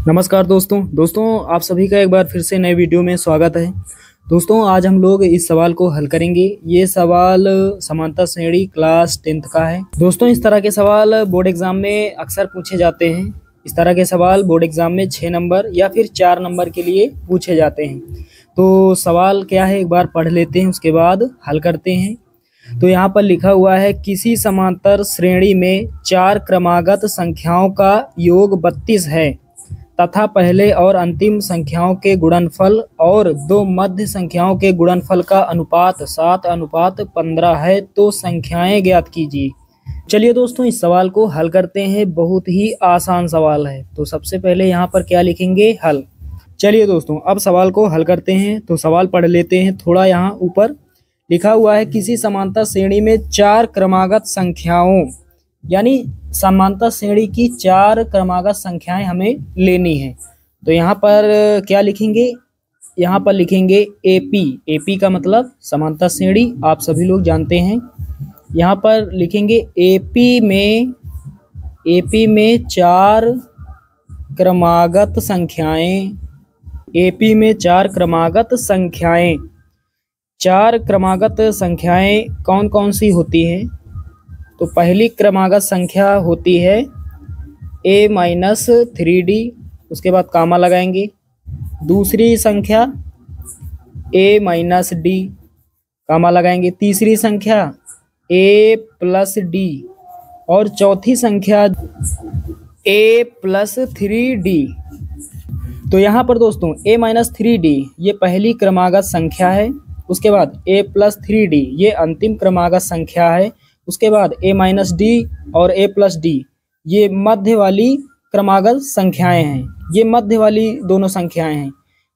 नमस्कार दोस्तों आप सभी का एक बार फिर से नए वीडियो में स्वागत है। दोस्तों आज हम लोग इस सवाल को हल करेंगे। ये सवाल समांतर श्रेणी क्लास 10th का है। दोस्तों इस तरह के सवाल बोर्ड एग्जाम में अक्सर पूछे जाते हैं। इस तरह के सवाल बोर्ड एग्जाम में 6 नंबर या फिर 4 नंबर के लिए पूछे जाते हैं। तो सवाल क्या है एक बार पढ़ लेते हैं, उसके बाद हल करते हैं। तो यहाँ पर लिखा हुआ है किसी समांतर श्रेणी में 4 क्रमागत संख्याओं का योग 32 है तथा पहले और अंतिम संख्याओं के गुणनफल और 2 मध्य संख्याओं के गुणनफल का अनुपात 7:15 है, तो संख्याएं ज्ञात कीजिए। चलिए दोस्तों इस सवाल को हल करते हैं। बहुत ही आसान सवाल है। तो सबसे पहले यहाँ पर क्या लिखेंगे, हल। चलिए दोस्तों अब सवाल को हल करते हैं। तो सवाल पढ़ लेते हैं। थोड़ा यहाँ ऊपर लिखा हुआ है किसी समांतर श्रेणी में 4 क्रमागत संख्याओं, यानी समांतर श्रेणी की 4 क्रमागत संख्याएं हमें लेनी है। तो यहाँ पर क्या लिखेंगे, यहाँ पर लिखेंगे एपी। एपी का मतलब समांतर श्रेणी, आप सभी लोग जानते हैं। यहाँ पर लिखेंगे एपी में 4 क्रमागत संख्याएं। एपी में 4 क्रमागत संख्याएं। 4 क्रमागत संख्याएं कौन कौन सी होती हैं? तो पहली क्रमागत संख्या होती है a-3d, उसके बाद कामा लगाएंगे। दूसरी संख्या a-d, कामा लगाएंगे। तीसरी संख्या a+d और चौथी संख्या a+3d। तो यहाँ पर दोस्तों a-3d ये पहली क्रमागत संख्या है। उसके बाद a+3d ये अंतिम क्रमागत संख्या है। उसके बाद a-d और a+d ये मध्य वाली क्रमागत संख्याएं हैं। ये मध्य वाली दोनों संख्याएं हैं,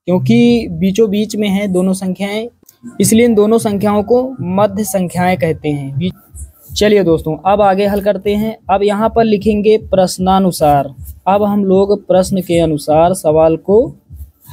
क्योंकि बीचों बीच में हैं दोनों संख्याएं, इसलिए इन दोनों संख्याओं को मध्य संख्याएं कहते हैं। चलिए दोस्तों अब आगे हल करते हैं। अब यहाँ पर लिखेंगे प्रश्नानुसार। अब हम लोग प्रश्न के अनुसार सवाल को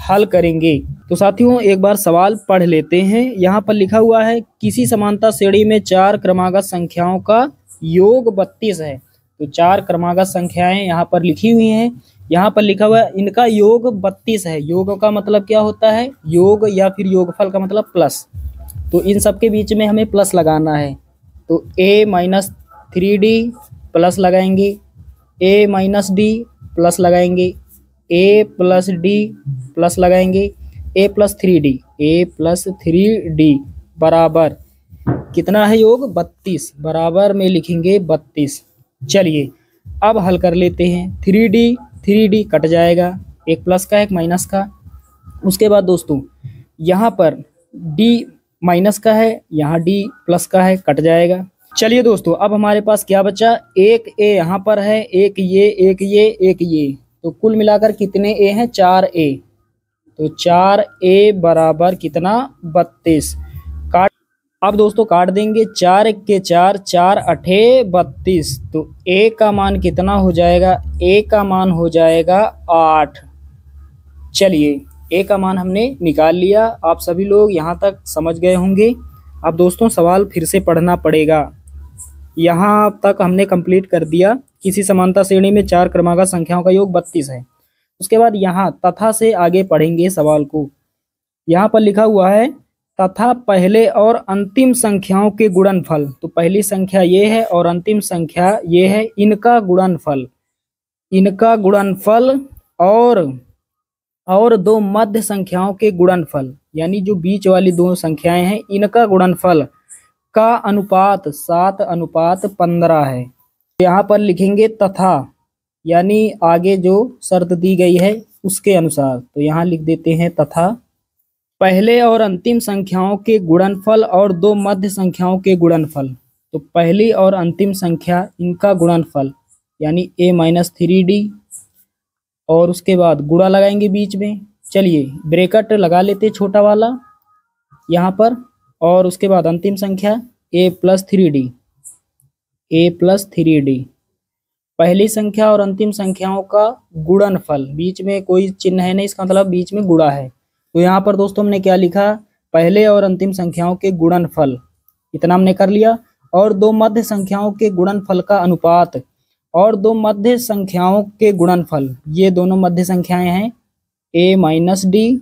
हल करेंगे। तो साथियों एक बार सवाल पढ़ लेते हैं। यहाँ पर लिखा हुआ है किसी समांतर श्रेणी में 4 क्रमागत संख्याओं का योग 32 है। तो 4 क्रमागत संख्याएं यहाँ पर लिखी हुई हैं। यहाँ पर लिखा हुआ है इनका योग 32 है। योग का मतलब क्या होता है? योग या फिर योगफल का मतलब प्लस। तो इन सब के बीच में हमें प्लस लगाना है। तो a-3d प्लस लगाएंगे, a-d प्लस लगाएंगे, a+d प्लस लगाएंगे, a+3d बराबर कितना है योग 32, बराबर में लिखेंगे 32। चलिए अब हल कर लेते हैं। 3d कट जाएगा, एक प्लस का एक माइनस का। उसके बाद दोस्तों यहाँ पर d माइनस का है, यहाँ d प्लस का है, कट जाएगा। चलिए दोस्तों अब हमारे पास क्या बचा, एक a यहाँ पर है, एक ये। तो कुल मिलाकर कितने a हैं? 4a। तो 4a बराबर कितना? 32। काट, अब दोस्तों काट देंगे। 4 के 4, 4 अठे 32। तो a का मान कितना हो जाएगा? a का मान हो जाएगा 8। चलिए a का मान हमने निकाल लिया। आप सभी लोग यहाँ तक समझ गए होंगे। अब दोस्तों सवाल फिर से पढ़ना पड़ेगा। यहाँ तक हमने कंप्लीट कर दिया। किसी समांतर श्रेणी में 4 क्रमागत संख्याओं का योग 32 है। उसके बाद यहाँ तथा से आगे पढ़ेंगे सवाल को। यहाँ पर लिखा हुआ है तथा पहले और अंतिम संख्याओं के गुणनफल। तो पहली संख्या ये है और अंतिम संख्या ये है, इनका गुणनफल और 2 मध्य संख्याओं के गुणनफल, यानी जो बीच वाली 2 संख्याएं हैं इनका गुणनफल का अनुपात 7:15 है। यहाँ पर लिखेंगे तथा, यानी आगे जो शर्त दी गई है उसके अनुसार। तो यहाँ लिख देते हैं तथा पहले और अंतिम संख्याओं के गुणनफल और 2 मध्य संख्याओं के गुणनफल। तो पहली और अंतिम संख्या इनका गुणनफल यानी a-3d, और उसके बाद गुणा लगाएंगे बीच में। चलिए ब्रैकेट लगा लेते छोटा वाला यहाँ पर, और उसके बाद अंतिम संख्या a+3d। पहली संख्या और अंतिम संख्याओं का गुणनफल, बीच में कोई चिन्ह है नहीं, इसका मतलब बीच में गुणा है। तो यहाँ पर दोस्तों हमने क्या लिखा, पहले और अंतिम संख्याओं के गुणनफल, इतना हमने कर लिया। और 2 मध्य संख्याओं के गुणनफल का अनुपात। और दो मध्य संख्याओं के गुणनफल, ये दोनों मध्य संख्याएं हैं a माइनस डी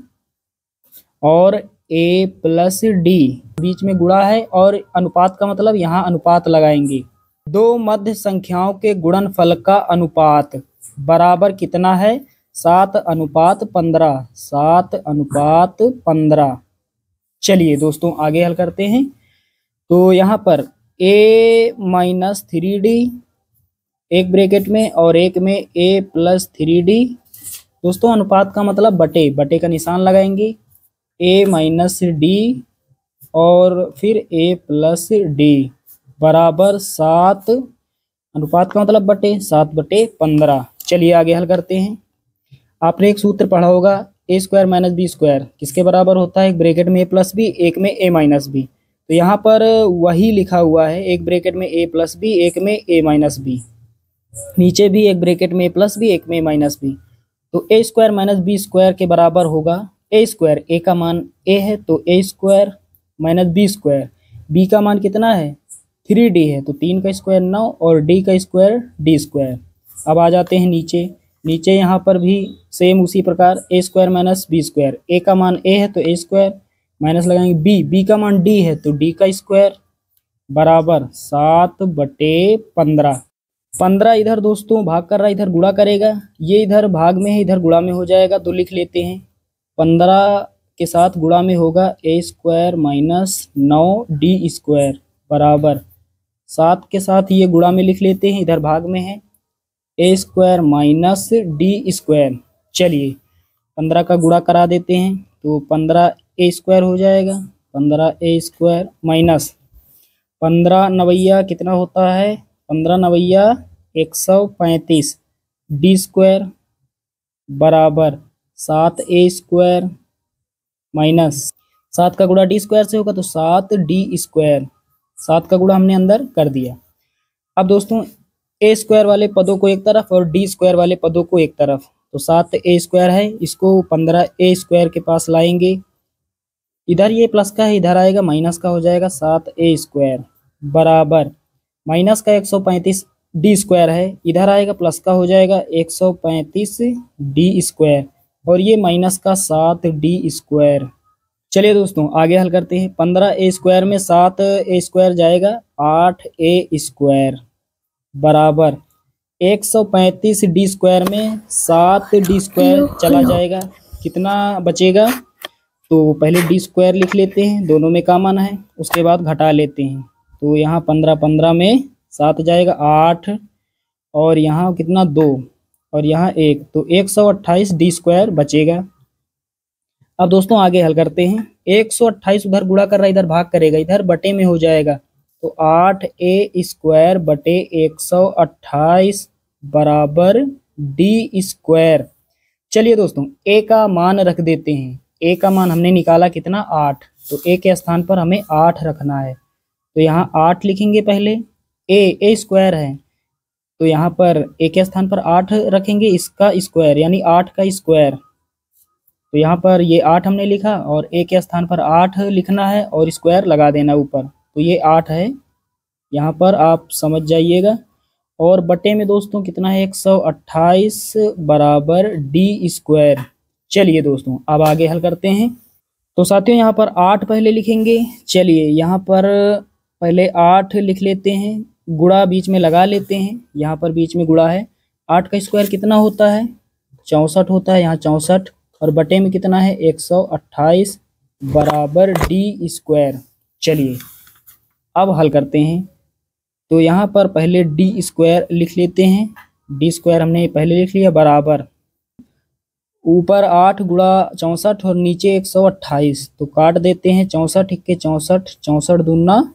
और a प्लस डी, बीच में गुणा है और अनुपात का मतलब यहाँ अनुपात लगाएंगे। दो मध्य संख्याओं के गुणनफल का अनुपात बराबर कितना है? 7:15। 7:15। चलिए दोस्तों आगे हल करते हैं। तो यहाँ पर a माइनस 3d एक ब्रैकेट में और एक में a प्लस 3d। दोस्तों अनुपात का मतलब बटे, बटे का निशान लगाएंगे। a माइनस डी और फिर a प्लस डी बराबर 7, अनुपात का मतलब बटे, 7/15। चलिए आगे हल करते हैं। आपने एक सूत्र पढ़ा होगा a square minus B square किसके बराबर होता है? एक ब्रैकेट में a प्लस बी, एक में a माइनस बी। तो यहाँ पर वही लिखा हुआ है, एक ब्रैकेट में a प्लस बी, एक में a माइनस बी। नीचे भी एक ब्रैकेट में a प्लस बी, एक में a माइनस बी। तो a square minus B square के बराबर होगा a स्क्वायर, a का मान a है तो a square minus B square, b का मान कितना है? 3d है तो 3 का स्क्वायर 9 और d का स्क्वायर d स्क्वायर। अब आ जाते हैं नीचे। नीचे यहाँ पर भी सेम उसी प्रकार a square minus B square, a का मान a है तो a स्क्वायर माइनस लगाएंगे b का मान d है तो d का स्क्वायर बराबर 7/15। 15 इधर दोस्तों भाग कर रहा है, इधर गुणा करेगा, ये इधर भाग में है इधर गुणा में हो जाएगा तो लिख लेते हैं 15 के साथ गुणा में होगा a square minus 9d square बराबर 7 के साथ ये गुणा में लिख लेते हैं, इधर भाग में है a square minus D square. चलिए 15 का गुणा करा देते हैं तो 15 a स्क्वायर हो जाएगा, 15 a स्क्वायर माइनस 15 नवैया कितना होता है? 15 नवैया 135 डी स्क्वायर बराबर 7a स्क्वायर माइनस 7 का गुणा डी स्क्वायर से होगा तो 7d स्क्वायर। 7 का गुणा हमने अंदर कर दिया। अब दोस्तों a स्क्वायर वाले पदों को एक तरफ और d स्क्वायर वाले पदों को एक तरफ, तो 7a स्क्वायर है, इसको 15a स्क्वायर के पास लाएंगे। इधर ये प्लस का है, इधर आएगा माइनस का, हो जाएगा 7a स्क्वायर बराबर माइनस का 135 डी स्क्वायर है, इधर आएगा प्लस का, हो जाएगा 135 डी स्क्वायर और ये माइनस का 7d स्क्वायर। चलिए दोस्तों आगे हल करते हैं। 15a स्क्वायर में 7a स्क्वायर जाएगा 8a स्क्वायर बराबर 135 डी स्क्वायर में 7d स्क्वायर चला जाएगा, कितना बचेगा? तो पहले डी स्क्वायर लिख लेते हैं, दोनों में कॉमन है, उसके बाद घटा लेते हैं। तो यहाँ 15 में 7 जाएगा 8 और यहाँ कितना 2 और यहाँ 1, तो 128 डी स्क्वायर बचेगा। अब दोस्तों आगे हल करते हैं। 128 उधर गुणा कर रहा है, इधर भाग करेगा, इधर बटे में हो जाएगा तो 8a स्क्वायर बटे 128 बराबर डी स्क्वायर। चलिए दोस्तों a का मान रख देते हैं। a का मान हमने निकाला कितना? 8, तो a के स्थान पर हमें 8 रखना है, तो यहाँ 8 लिखेंगे पहले। a स्क्वायर है तो यहाँ पर a के स्थान पर 8 रखेंगे, इसका स्क्वायर यानी 8 का स्क्वायर। तो यहाँ पर ये 8 हमने लिखा और a के स्थान पर 8 लिखना है और स्क्वायर लगा देना ऊपर, तो ये 8 है, यहाँ पर आप समझ जाइएगा। और बटे में दोस्तों कितना है? 128 बराबर डी स्क्वायर। चलिए दोस्तों अब आगे हल करते हैं। तो साथियों यहाँ पर 8 पहले लिखेंगे। चलिए यहाँ पर पहले 8 लिख लेते हैं, गुणा बीच में लगा लेते हैं, यहाँ पर बीच में गुणा है। 8 का स्क्वायर कितना होता है? 64 होता है, यहाँ 64 और बटे में कितना है? 128 बराबर डी स्क्वायर। चलिए अब हल करते हैं। तो यहाँ पर पहले डी स्क्वायर लिख लेते हैं, डी स्क्वायर हमने पहले लिख लिया बराबर ऊपर 8 गुणा 64 और नीचे 128, तो काट देते हैं 64 के 64, 64 दूना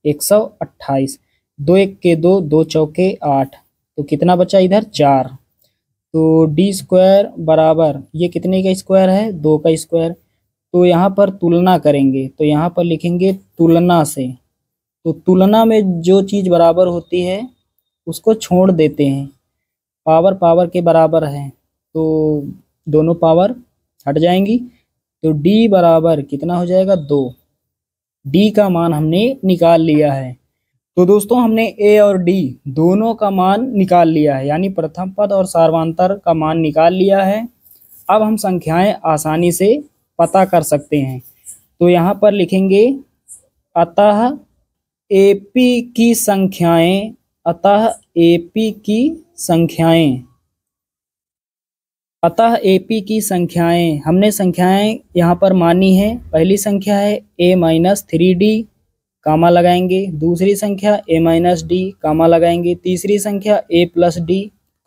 128, 2 1 के 2, 2 चौके 8, तो कितना बचा इधर? 4। तो डी स्क्वायर बराबर ये कितने का स्क्वायर है? 2 का स्क्वायर। तो यहाँ पर तुलना करेंगे, तो यहाँ पर लिखेंगे तुलना से, तो तुलना में जो चीज़ बराबर होती है उसको छोड़ देते हैं। पावर पावर के बराबर है तो दोनों पावर हट जाएंगी, तो d बराबर कितना हो जाएगा? 2। d का मान हमने निकाल लिया है। तो दोस्तों हमने ए और डी दोनों का मान निकाल लिया है, यानी प्रथम पद और सार्वंतर का मान निकाल लिया है। अब हम संख्याएं आसानी से पता कर सकते हैं। तो यहाँ पर लिखेंगे अतः एपी की संख्याएं, अतः एपी की संख्याएं, अतः एपी की संख्याएं। हमने संख्याएं यहाँ पर मानी है। पहली संख्या है a-3d, कामा लगाएंगे। दूसरी संख्या a-d, कामा लगाएंगे। तीसरी संख्या a+d,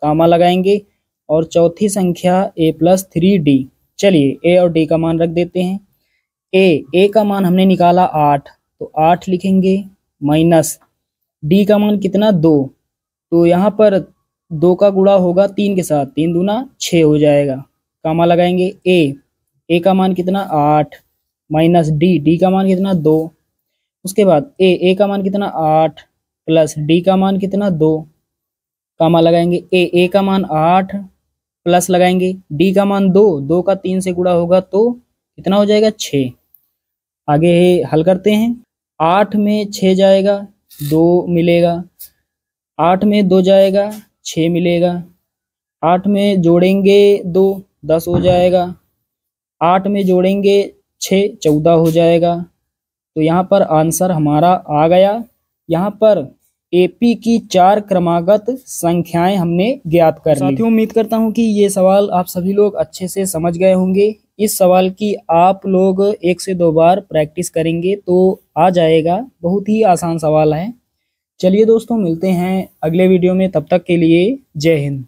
कामा लगाएंगे। और चौथी संख्या a+3d। चलिए ए और डी का मान रख देते हैं। ए का मान हमने निकाला 8, तो 8 लिखेंगे, माइनस डी का मान कितना 2, तो यहाँ पर 2 का गुणा होगा 3 के साथ, 3 दूना 6 हो जाएगा, कामा लगाएंगे। ए का मान कितना 8, माइनस डी का मान कितना 2। उसके बाद ए का मान कितना 8 प्लस डी का मान कितना 2, कामा लगाएंगे। ए का मान 8 प्लस लगाएंगे, डी का मान 2 का 3 से गुणा होगा तो कितना हो जाएगा 6। आगे हल करते हैं। 8 में 6 जाएगा, 2 मिलेगा। 8 में 2 जाएगा, 6 मिलेगा। 8 में जोड़ेंगे 2, 10 हो जाएगा। 8 में जोड़ेंगे 6, 14 हो जाएगा। तो यहाँ पर आंसर हमारा आ गया। यहाँ पर एपी की 4 क्रमागत संख्याएं हमने ज्ञात कर ली। साथियों, उम्मीद करता हूँ कि ये सवाल आप सभी लोग अच्छे से समझ गए होंगे। इस सवाल की आप लोग 1 से 2 बार प्रैक्टिस करेंगे तो आ जाएगा। बहुत ही आसान सवाल है। चलिए दोस्तों, मिलते हैं अगले वीडियो में। तब तक के लिए जय हिंद।